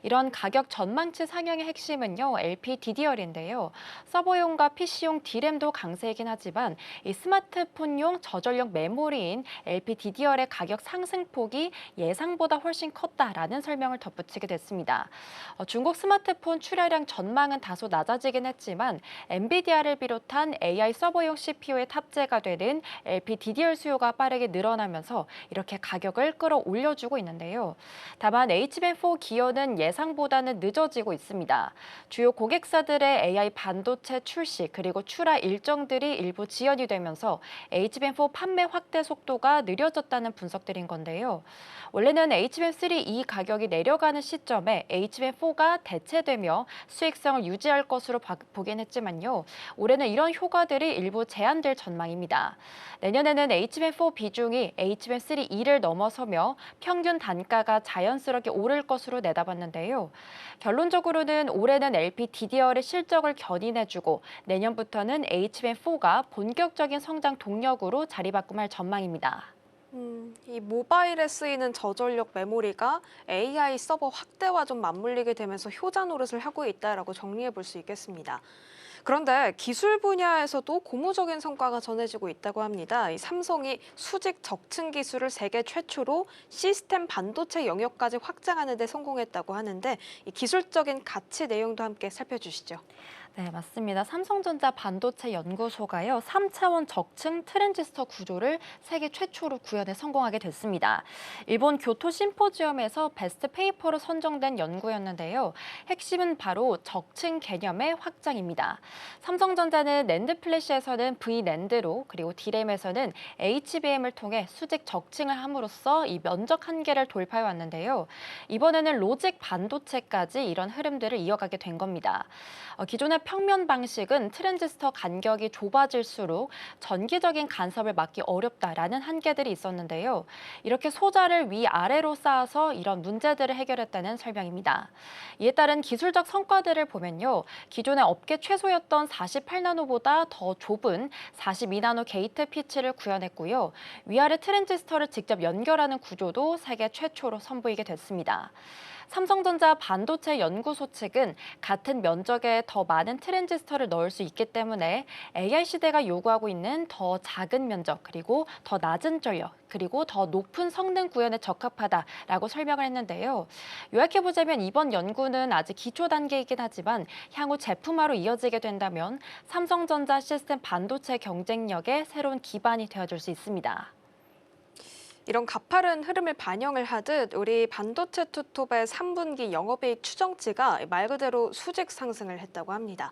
이런 가격 전망치 상향의 핵심은요, LPDDR인데요. 서버용과 PC용 D램도 강세이긴 하지만 이 스마트폰용 저전력 메모리인 LPDDR의 가격 상승폭이 예상보다 훨씬 컸다라는 설명을 덧붙이게 됐습니다. 중국 스마트폰 출하량 전망은 다소 낮아지긴 했지만 엔비디아를 비롯한 AI 서버용 CPU에 탑재가 되는 LPDDR 수요가 빠르게 늘어나면서 이렇게 가격을 끌어올려주고 있는데요. 다만 HBM4 기여는 예상보다는 늦어지고 있습니다. 주요 고객사들의 AI 반도체 출시 그리고 출하 일정들이 일부 지연이 되면서 HBM4 판매 확대 속도가 느려 이어졌다는 분석들인 건데요. 원래는 HBM3E 가격이 내려가는 시점에 HBM4가 대체되며 수익성을 유지할 것으로 보긴 했지만요. 올해는 이런 효과들이 일부 제한될 전망입니다. 내년에는 HBM4 비중이 HBM3E를 넘어서며 평균 단가가 자연스럽게 오를 것으로 내다봤는데요. 결론적으로는 올해는 LPDDR의 실적을 견인해주고 내년부터는 HBM4가 본격적인 성장 동력으로 자리바꿈할 전망입니다. 이 모바일에 쓰이는 저전력 메모리가 AI 서버 확대와 좀 맞물리게 되면서 효자 노릇을 하고 있다라고 정리해 볼 수 있겠습니다. 그런데 기술 분야에서도 고무적인 성과가 전해지고 있다고 합니다. 이 삼성이 수직 적층 기술을 세계 최초로 시스템 반도체 영역까지 확장하는 데 성공했다고 하는데 이 기술적인 가치 내용도 함께 살펴주시죠. 네, 맞습니다. 삼성전자 반도체 연구소가요, 3차원 적층 트랜지스터 구조를 세계 최초로 구현에 성공하게 됐습니다. 일본 교토 심포지엄에서 베스트 페이퍼로 선정된 연구였는데요. 핵심은 바로 적층 개념의 확장입니다. 삼성전자는 낸드 플래시에서는 V낸드로 그리고 D램에서는 HBM을 통해 수직 적층을 함으로써 이 면적 한계를 돌파해 왔는데요. 이번에는 로직 반도체까지 이런 흐름들을 이어가게 된 겁니다. 기존의 평면 방식은 트랜지스터 간격이 좁아질수록 전기적인 간섭을 막기 어렵다라는 한계들이 있었는데요. 이렇게 소자를 위아래로 쌓아서 이런 문제들을 해결했다는 설명입니다. 이에 따른 기술적 성과들을 보면요. 기존의 업계 최소였던 48나노보다 더 좁은 42나노 게이트 피치를 구현했고요. 위아래 트랜지스터를 직접 연결하는 구조도 세계 최초로 선보이게 됐습니다. 삼성전자 반도체 연구소 측은 같은 면적에 더 많은 트랜지스터를 넣을 수 있기 때문에 AI 시대가 요구하고 있는 더 작은 면적 그리고 더 낮은 전력 그리고 더 높은 성능 구현에 적합하다라고 설명을 했는데요. 요약해보자면 이번 연구는 아직 기초 단계이긴 하지만 향후 제품화로 이어지게 된다면 삼성전자 시스템 반도체 경쟁력의 새로운 기반이 되어줄 수 있습니다. 이런 가파른 흐름을 반영을 하듯 우리 반도체 투톱의 3분기 영업이익 추정치가 말 그대로 수직 상승을 했다고 합니다.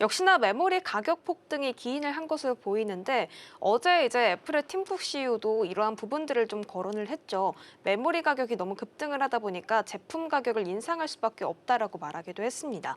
역시나 메모리 가격 폭등이 기인을 한 것으로 보이는데 어제 애플의 팀쿡 CEO도 이러한 부분들을 좀 거론을 했죠. 메모리 가격이 너무 급등을 하다 보니까 제품 가격을 인상할 수밖에 없다라고 말하기도 했습니다.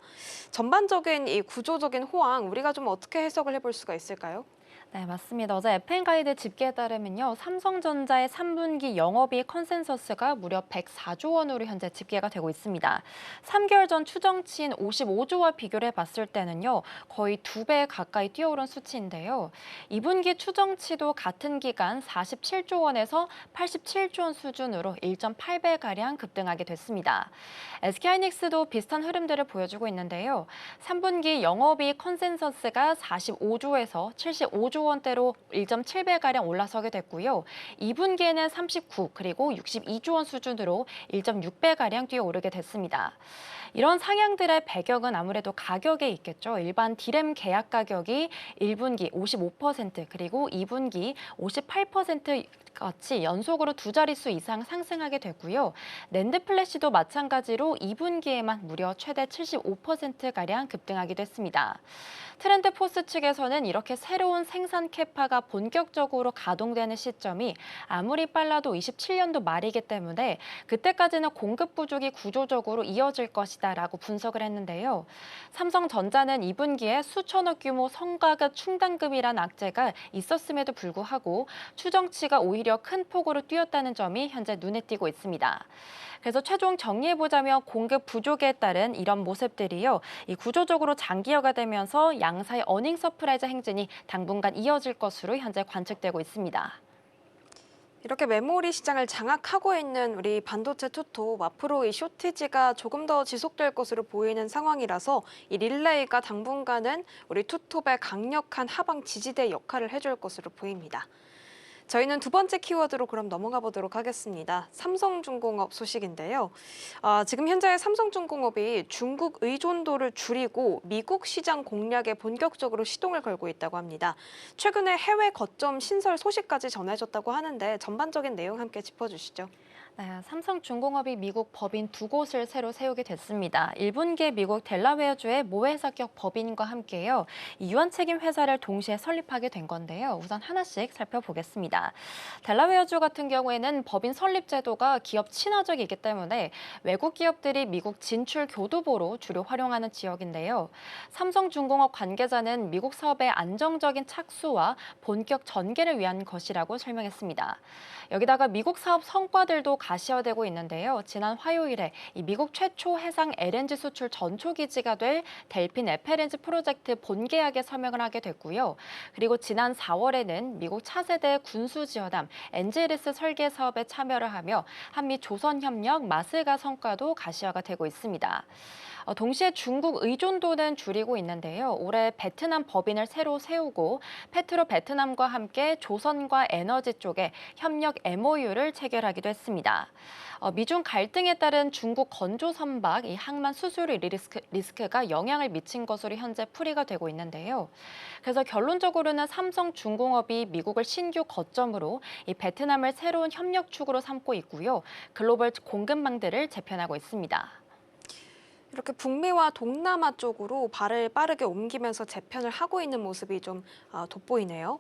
전반적인 이 구조적인 호황 우리가 좀 어떻게 해석을 해볼 수가 있을까요? 네, 맞습니다. 어제 FN가이드 집계에 따르면요. 삼성전자의 3분기 영업이익 컨센서스가 무려 104조 원으로 현재 집계가 되고 있습니다. 3개월 전 추정치인 55조와 비교를 해봤을 때는요. 거의 2배 가까이 뛰어오른 수치인데요. 2분기 추정치도 같은 기간 47조 원에서 87조 원 수준으로 1.8배가량 급등하게 됐습니다. SK하이닉스도 비슷한 흐름들을 보여주고 있는데요. 3분기 영업이익 컨센서스가 45조에서 75조 원대로 1.7배가량 올라서게 됐고요. 2분기에는 39 그리고 62조 원 수준으로 1.6배가량 뛰어오르게 됐습니다. 이런 상향들의 배경은 아무래도 가격에 있겠죠. 일반 D램 계약 가격이 1분기 55% 그리고 2분기 58% 같이 연속으로 두 자릿수 이상 상승하게 됐고요. 낸드 플래시도 마찬가지로 2분기에만 무려 최대 75%가량 급등하기도 했습니다. 트렌드포스 측에서는 이렇게 새로운 생산 캐파가 본격적으로 가동되는 시점이 아무리 빨라도 27년도 말이기 때문에 그때까지는 공급 부족이 구조적으로 이어질 것이다라고 분석을 했는데요. 삼성전자는 2분기에 수천억 규모 성과급 충당금이란 악재가 있었음에도 불구하고 추정치가 오히려 큰 폭으로 뛰었다는 점이 현재 눈에 띄고 있습니다. 그래서 최종 정리해보자면 공급 부족에 따른 이런 모습들이요. 이 구조적으로 장기화가 되면서 양사의 어닝 서프라이즈 행진이 당분간 이어질 것으로 현재 관측되고 있습니다. 이렇게 메모리 시장을 장악하고 있는 우리 반도체 투톱 앞으로 이 쇼티지가 조금 더 지속될 것으로 보이는 상황이라서 이 릴레이가 당분간은 우리 투톱의 강력한 하방 지지대 역할을 해줄 것으로 보입니다. 저희는 두 번째 키워드로 그럼 넘어가 보도록 하겠습니다. 삼성중공업 소식인데요. 지금 현재 삼성중공업이 중국 의존도를 줄이고 미국 시장 공략에 본격적으로 시동을 걸고 있다고 합니다. 최근에 해외 거점 신설 소식까지 전해졌다고 하는데 전반적인 내용 함께 짚어주시죠. 네, 삼성중공업이 미국 법인 2곳을 새로 세우게 됐습니다. 1분기에 미국 델라웨어주의 모회사격 법인과 함께요. 이 유한 책임 회사를 동시에 설립하게 된 건데요. 우선 하나씩 살펴보겠습니다. 델라웨어주 같은 경우에는 법인 설립 제도가 기업 친화적이기 때문에 외국 기업들이 미국 진출 교두보로 주로 활용하는 지역인데요. 삼성중공업 관계자는 미국 사업의 안정적인 착수와 본격 전개를 위한 것이라고 설명했습니다. 여기다가 미국 사업 성과들도 가시화되고 있는데요. 지난 화요일에 이 미국 최초 해상 LNG 수출 전초 기지가 될 델핀 FLNG 프로젝트 본계약에 서명을 하게 됐고요. 그리고 지난 4월에는 미국 차세대 군수지원함 엔젤리스 설계 사업에 참여를 하며 한미 조선협력 마스가 성과도 가시화가 되고 있습니다. 동시에 중국 의존도는 줄이고 있는데요. 올해 베트남 법인을 새로 세우고 페트로 베트남과 함께 조선과 에너지 쪽에 협력 MOU를 체결하기도 했습니다. 미중 갈등에 따른 중국 건조 선박 이 항만 수출 리스크가 영향을 미친 것으로 현재 풀이가 되고 있는데요. 그래서 결론적으로는 삼성중공업이 미국을 신규 거점으로 이 베트남을 새로운 협력축으로 삼고 있고요. 글로벌 공급망들을 재편하고 있습니다. 이렇게 북미와 동남아 쪽으로 발을 빠르게 옮기면서 재편을 하고 있는 모습이 좀 돋보이네요.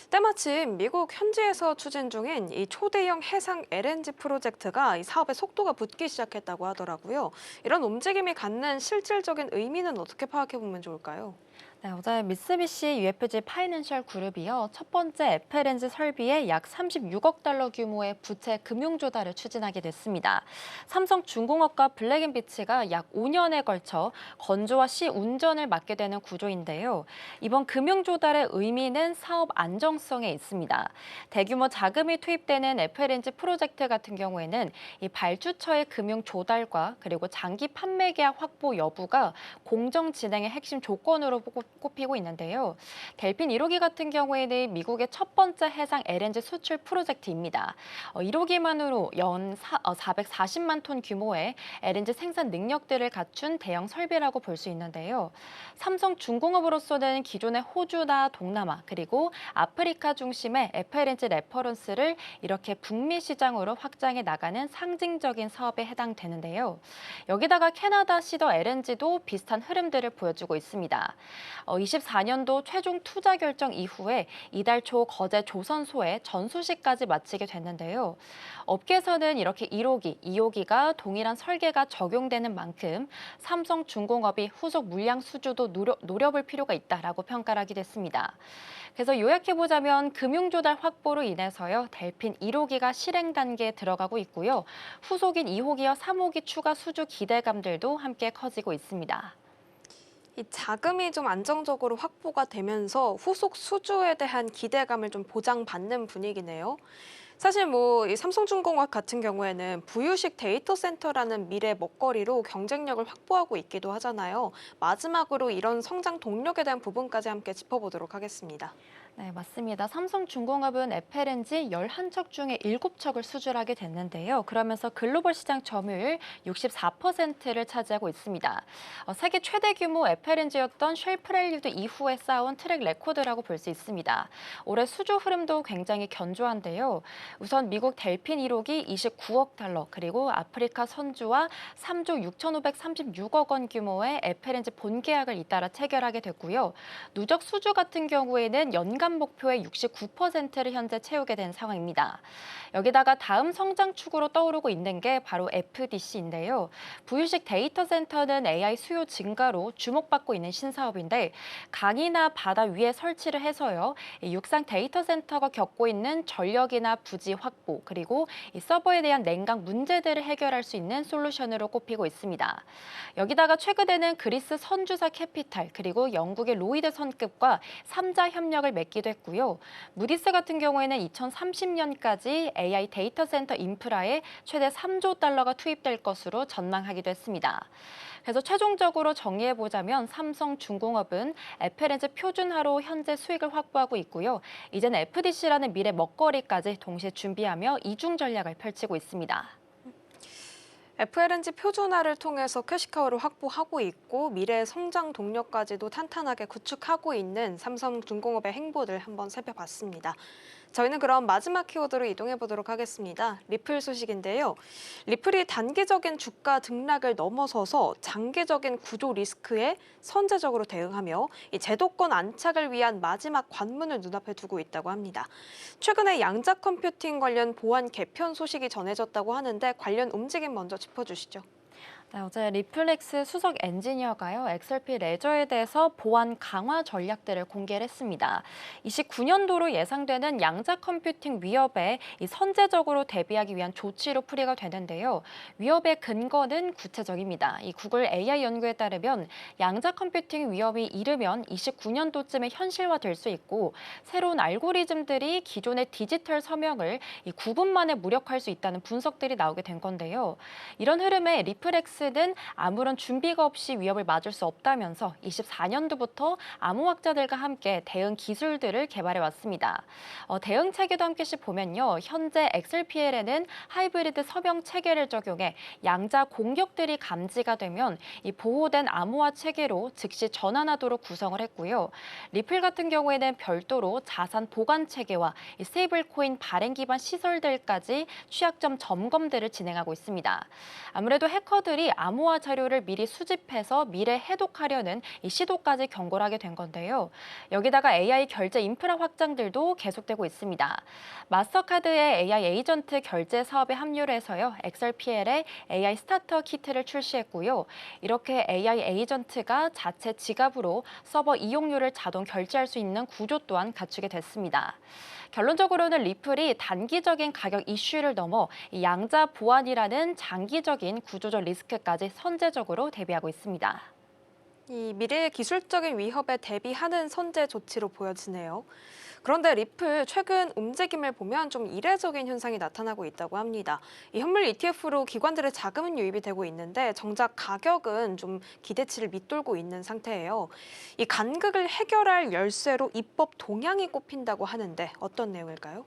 때마침 미국 현지에서 추진 중인 이 초대형 해상 LNG 프로젝트가 이 사업의 속도가 붙기 시작했다고 하더라고요. 이런 움직임이 갖는 실질적인 의미는 어떻게 파악해 보면 좋을까요? 네, 어제 미쓰비시 UFG 파이낸셜 그룹이요. 첫 번째 FLNG 설비에 약 36억 달러 규모의 부채 금융 조달을 추진하게 됐습니다. 삼성중공업과 블랙앤비치가 약 5년에 걸쳐 건조와 시운전을 맡게 되는 구조인데요. 이번 금융 조달의 의미는 사업 안정성에 있습니다. 대규모 자금이 투입되는 FLNG 프로젝트 같은 경우에는 이 발주처의 금융 조달과 그리고 장기 판매 계약 확보 여부가 공정 진행의 핵심 조건으로 꼽히고 있는데요. 델핀 1호기 같은 경우에는 미국의 첫 번째 해상 LNG 수출 프로젝트입니다. 1호기만으로 연 440만 톤 규모의 LNG 생산 능력들을 갖춘 대형 설비라고 볼 수 있는데요. 삼성중공업으로서는 기존의 호주나 동남아 그리고 아프리카 중심의 FLNG 레퍼런스를 이렇게 북미 시장으로 확장해 나가는 상징적인 사업에 해당되는데요. 여기다가 캐나다 시더 LNG도 비슷한 흐름들을 보여주고 있습니다. 24년도 최종 투자 결정 이후에 이달 초 거제 조선소에 전수식까지 마치게 됐는데요. 업계에서는 이렇게 1호기, 2호기가 동일한 설계가 적용되는 만큼 삼성중공업이 후속 물량 수주도 노려볼 필요가 있다라고 평가를 하기도 했습니다. 그래서 요약해보자면 금융조달 확보로 인해서요. 델핀 1호기가 실행 단계에 들어가고 있고요. 후속인 2호기와 3호기 추가 수주 기대감들도 함께 커지고 있습니다. 이 자금이 좀 안정적으로 확보가 되면서 후속 수주에 대한 기대감을 좀 보장받는 분위기네요. 사실 이 삼성중공업 같은 경우에는 부유식 데이터 센터라는 미래 먹거리로 경쟁력을 확보하고 있기도 하잖아요. 마지막으로 이런 성장 동력에 대한 부분까지 함께 짚어보도록 하겠습니다. 네, 맞습니다. 삼성중공업은 FLNG 11척 중에 7척을 수주하게 됐는데요. 그러면서 글로벌 시장 점유율 64%를 차지하고 있습니다. 세계 최대 규모 FLNG였던 쉘 프렐류드 이후에 쌓아온 트랙 레코드라고 볼 수 있습니다. 올해 수주 흐름도 굉장히 견조한데요. 우선 미국 델핀 1호기 29억 달러, 그리고 아프리카 선주와 3조 6,536억 원 규모의 FLNG 본계약을 잇따라 체결하게 됐고요. 누적 수주 같은 경우에는 연간 목표의 69%를 현재 채우게 된 상황입니다. 여기다가 다음 성장축으로 떠오르고 있는 게 바로 FDC인데요. 부유식 데이터 센터는 AI 수요 증가로 주목받고 있는 신사업인데 강이나 바다 위에 설치를 해서요. 육상 데이터 센터가 겪고 있는 전력이나 부지 확보 그리고 이 서버에 대한 냉각 문제들을 해결할 수 있는 솔루션으로 꼽히고 있습니다. 여기다가 최근에는 그리스 선주사 캐피탈 그리고 영국의 로이드 선급과 3자 협력을 맺기도 했고요. 무디스 같은 경우에는 2030년까지 AI 데이터 센터 인프라에 최대 3조 달러가 투입될 것으로 전망하기도 했습니다. 그래서 최종적으로 정리해보자면 삼성중공업은 FLNG 표준화로 현재 수익을 확보하고 있고요. 이제는 FDC라는 미래 먹거리까지 동시에 준비하며 이중 전략을 펼치고 있습니다. FLNG 표준화를 통해서 캐시카우를 확보하고 있고 미래 성장 동력까지도 탄탄하게 구축하고 있는 삼성중공업의 행보를 한번 살펴봤습니다. 저희는 그럼 마지막 키워드로 이동해 보도록 하겠습니다. 리플 소식인데요. 리플이 단기적인 주가 등락을 넘어서서 장기적인 구조 리스크에 선제적으로 대응하며 이 제도권 안착을 위한 마지막 관문을 눈앞에 두고 있다고 합니다. 최근에 양자 컴퓨팅 관련 보안 개편 소식이 전해졌다고 하는데 관련 움직임 먼저 짚어주시죠. 네, 어제 리플렉스 수석 엔지니어가요, XRP 레저에 대해서 보안 강화 전략들을 공개를 했습니다. 29년도로 예상되는 양자 컴퓨팅 위협에 이 선제적으로 대비하기 위한 조치로 풀이가 되는데요. 위협의 근거는 구체적입니다. 이 구글 AI 연구에 따르면 양자 컴퓨팅 위협이 이르면 29년도쯤에 현실화될 수 있고 새로운 알고리즘들이 기존의 디지털 서명을 이 9분 만에 무력화할 수 있다는 분석들이 나오게 된 건데요. 이런 흐름에 리플렉스는 아무런 준비가 없이 위협을 맞을 수 없다면서 24년도부터 암호학자들과 함께 대응 기술들을 개발해 왔습니다. 대응 체계도 함께씩 보면요. 현재 XRPL에는 하이브리드 서명 체계를 적용해 양자 공격들이 감지가 되면 이 보호된 암호화 체계로 즉시 전환하도록 구성을 했고요. 리플 같은 경우에는 별도로 자산 보관 체계와 이 스테이블 코인 발행 기반 시설들까지 취약점 점검들을 진행하고 있습니다. 아무래도 해커들이 암호화 자료를 미리 수집해서 미래 해독하려는 이 시도까지 경고를 하게 된 건데요. 여기다가 AI 결제 인프라 확장들도 계속되고 있습니다. 마스터카드의 AI 에이전트 결제 사업에 합류를 해서요. XRPL의 AI 스타터 키트를 출시했고요. 이렇게 AI 에이전트가 자체 지갑으로 서버 이용료를 자동 결제할 수 있는 구조 또한 갖추게 됐습니다. 결론적으로는 리플이 단기적인 가격 이슈를 넘어 이 양자 보안이라는 장기적인 구조적 리스크까지 선제적으로 대비하고 있습니다. 이 미래의 기술적인 위협에 대비하는 선제 조치로 보여지네요. 그런데 리플 최근 움직임을 보면 좀 이례적인 현상이 나타나고 있다고 합니다. 이 현물 ETF로 기관들의 자금은 유입이 되고 있는데 정작 가격은 좀 기대치를 밑돌고 있는 상태예요. 이 간극을 해결할 열쇠로 입법 동향이 꼽힌다고 하는데 어떤 내용일까요?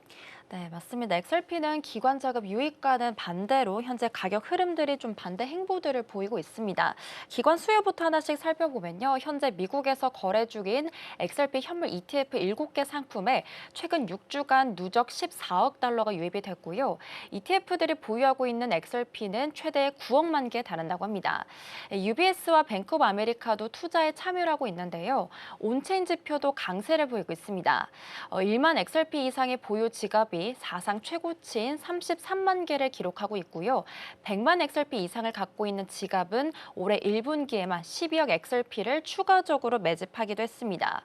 네, 맞습니다. XRP는 기관 자금 유입과는 반대로 현재 가격 흐름들이 좀 반대 행보들을 보이고 있습니다. 기관 수요부터 하나씩 살펴보면요. 현재 미국에서 거래 중인 XRP 현물 ETF 7개 상품에 최근 6주간 누적 14억 달러가 유입이 됐고요. ETF들이 보유하고 있는 XRP는 최대 9억만 개에 달한다고 합니다. UBS와 뱅크 오브 아메리카도 투자에 참여를 하고 있는데요. 온체인 지표도 강세를 보이고 있습니다. 1만 XRP 이상의 보유 지갑이 사상 최고치인 33만 개를 기록하고 있고요. 100만 XRP 이상을 갖고 있는 지갑은 올해 1분기에만 12억 XRP를 추가적으로 매집하기도 했습니다.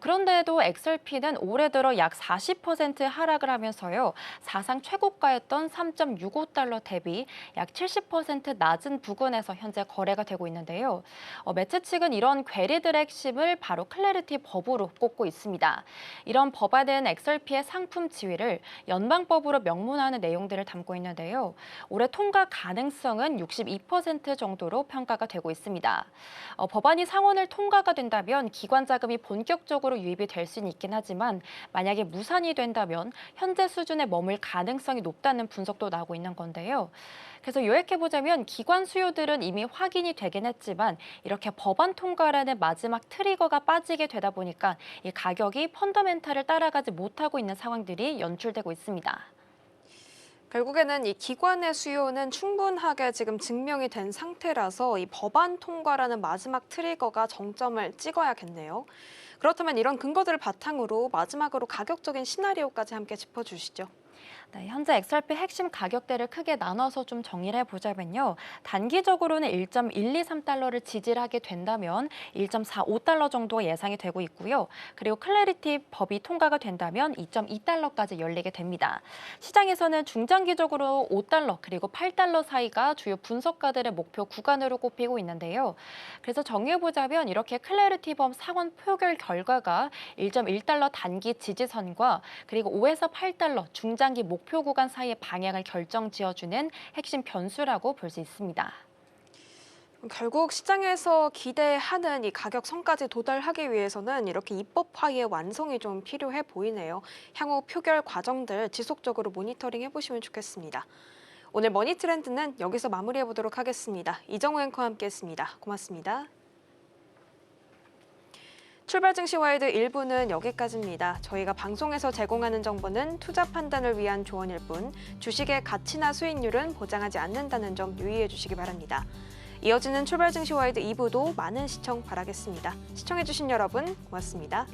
그런데도 XRP는 올해 들어 약 40% 하락을 하면서요. 사상 최고가였던 3.65달러 대비 약 70% 낮은 부근에서 현재 거래가 되고 있는데요. 매체 측은 이런 괴리들의 핵심을 바로 클래리티 법으로 꼽고 있습니다. 이런 법안은 XRP의 상품 지위를 연방법으로 명문화하는 내용들을 담고 있는데요. 올해 통과 가능성은 62% 정도로 평가가 되고 있습니다. 법안이 상원을 통과가 된다면 기관 자금이 본격적으로 유입이 될 수는 있긴 하지만 만약에 무산이 된다면 현재 수준에 머물 가능성이 높다는 분석도 나오고 있는 건데요. 그래서 요약해보자면 기관 수요들은 이미 확인이 되긴 했지만 이렇게 법안 통과라는 마지막 트리거가 빠지게 되다 보니까 이 가격이 펀더멘탈을 따라가지 못하고 있는 상황들이 연출되고 있습니다. 결국에는 이 기관의 수요는 충분하게 지금 증명이 된 상태라서 이 법안 통과라는 마지막 트리거가 정점을 찍어야겠네요. 그렇다면 이런 근거들을 바탕으로 마지막으로 가격적인 시나리오까지 함께 짚어주시죠. 네, 현재 XRP 핵심 가격대를 크게 나눠서 좀 정리를 해보자면요. 단기적으로는 1.123달러를 지지하게 된다면 1.45달러 정도가 예상이 되고 있고요. 그리고 클래리티 법이 통과가 된다면 2.2달러까지 열리게 됩니다. 시장에서는 중장기적으로 5달러 그리고 8달러 사이가 주요 분석가들의 목표 구간으로 꼽히고 있는데요. 그래서 정리해보자면 이렇게 클래리티 법 상원 표결 결과가 1.1달러 단기 지지선과 그리고 5에서 8달러 중장기 목표 구간 사이의 방향을 결정 지어주는 핵심 변수라고 볼 수 있습니다. 결국 시장에서 기대하는 이 가격선까지 도달하기 위해서는 이렇게 입법화의 완성이 좀 필요해 보이네요. 향후 표결 과정들 지속적으로 모니터링 해보시면 좋겠습니다. 오늘 머니트렌드는 여기서 마무리해보도록 하겠습니다. 이정우 앵커와 함께했습니다. 고맙습니다. 출발 증시 와이드 1부는 여기까지입니다. 저희가 방송에서 제공하는 정보는 투자 판단을 위한 조언일 뿐 주식의 가치나 수익률은 보장하지 않는다는 점 유의해 주시기 바랍니다. 이어지는 출발 증시 와이드 2부도 많은 시청 바라겠습니다. 시청해주신 여러분 고맙습니다.